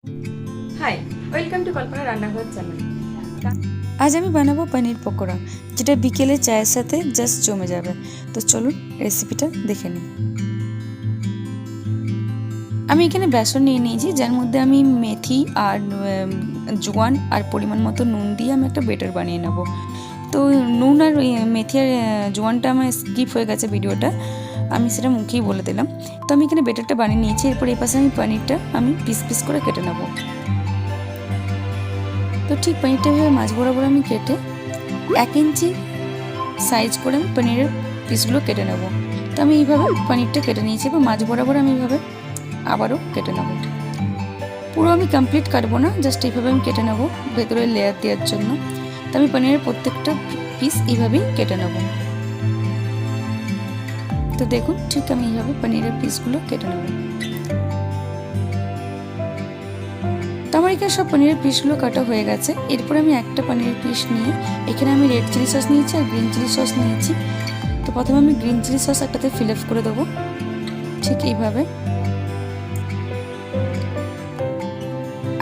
High, welcome to কল্পনা রান্নাঘর channel. আজ আমি বানাবো পনির পকোড়া, যেটা বিকেলে চায়ের সাথে জাস্ট জমে যাবে। তো চলুন রেসিপিটা দেখে নিই। আমি এখানে বেসন নিয়ে নিয়েছি, যার মধ্যে আমি মেথি আর জোয়ান আর পরিমাণ মতো নুন দিয়ে আমি একটা বেটার বানিয়ে নেব। তো নুন আর মেথি আর জোয়ানটা আমার স্কিপ হয়ে গেছে ভিডিওটা, আমি সেটা মুখেই বলে দিলাম। তো আমি এখানে বেটারটা বানিয়ে নিয়েছি। এরপর এই পাশে আমি পনিরটা আমি পিস পিস করে কেটে নেবো। তো ঠিক পনিরটা ভেবে মাছ বরাবর আমি কেটে 1 ইঞ্চি সাইজ করে আমি পনিরের পিসগুলো কেটে নেব। তো আমি এইভাবে পনিরটা কেটে নিয়েছি, বা মাছ বরাবর আমি এইভাবে আবারও কেটে নেব। পুরো আমি কমপ্লিট কাটবো না, জাস্ট এইভাবে আমি কেটে নেব ভেতরে লেয়ার দেওয়ার জন্য। তো আমি পনিরের প্রত্যেকটা পিস এইভাবেই কেটে নেব। তো দেখুন, ঠিক আমি এইভাবে পনিরের পিসগুলো কেটে নেব। তো আমার এখানে সব পনিরের পিসগুলো কাটা হয়ে গেছে। এরপর আমি একটা পনিরের পিস নিয়ে এখানে আমি রেড চিলি সস নিয়েছি আর গ্রিন চিলি সস নিয়েছি। তো প্রথমে আমি গ্রিন চিলি সস একটাতে ফিল আপ করে দেবো, ঠিক এইভাবে।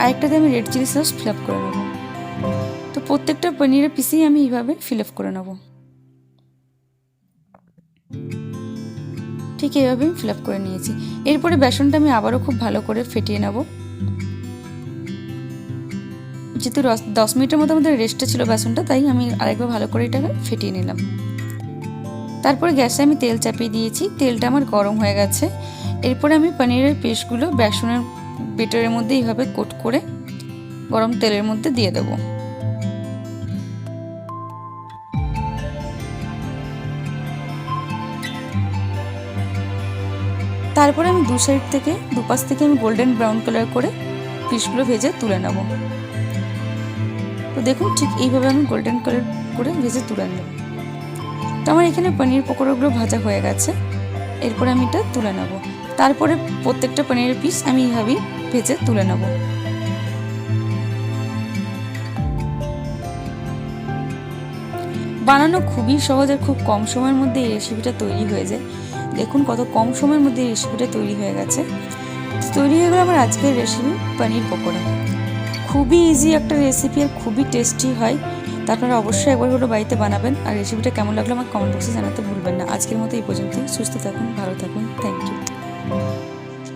আরেকটাতে আমি red chilli sauce fill up করে নেবো। তো প্রত্যেকটা পনিরের পিসেই আমি এইভাবে ফিল আপ করে নেবো, ঠিক এইভাবে আমি ফিল আপ করে নিয়েছি। এরপরে বেসনটা আমি আবারও খুব ভালো করে ফেটিয়ে নেবো। যেহেতু 10 মিনিটের মতো আমাদের রেস্টে ছিল বেসনটা, তাই আমি আরেকবার ভালো করে এটাকে ফেটিয়ে নিলাম। তারপরে গ্যাসে আমি তেল চাপিয়ে দিয়েছি, তেলটা আমার গরম হয়ে গেছে। এরপরে আমি পনিরের পিসগুলো বেসনের বেটারের মধ্যে এইভাবে কোট করে গরম তেলের মধ্যে দিয়ে দেবো। তারপরে আমি দুপাশ থেকে আমি গোল্ডেন ব্রাউন কালার করে পিসগুলো ভেজে তুলে নেব। তো দেখুন, ঠিক এইভাবে আমি গোল্ডেন কালার করে ভেজে তুলে নেব। তো আমার এখানে পনির পকোড়াগুলো ভাজা হয়ে গেছে। এরপরে আমি এটা তুলে নেব। তারপরে প্রত্যেকটা পনিরের পিস আমি এইভাবেই ভেজে তুলে নেব। বানানো খুবই সহজ আর খুব কম সময়ের মধ্যে এই রেসিপিটা তৈরি হয়ে যায়। দেখুন কত কম সময়ের মধ্যে এই রেসিপিটা তৈরি হয়ে গেছে। তৈরি হয়ে গেল আমার আজকের রেসিপি পনির পকোড়া। খুবই ইজি একটা রেসিপি আর খুবই টেস্টি হয়। তা আপনারা অবশ্যই একবার হলো বাড়িতে বানাবেন। আর রেসিপিটা কেমন লাগলো আমার কমেন্ট বক্সে জানাতে ভুলবেন না। আজকের মতো এই পর্যন্তই। সুস্থ থাকুন, ভালো থাকুন, থ্যাংক ইউ।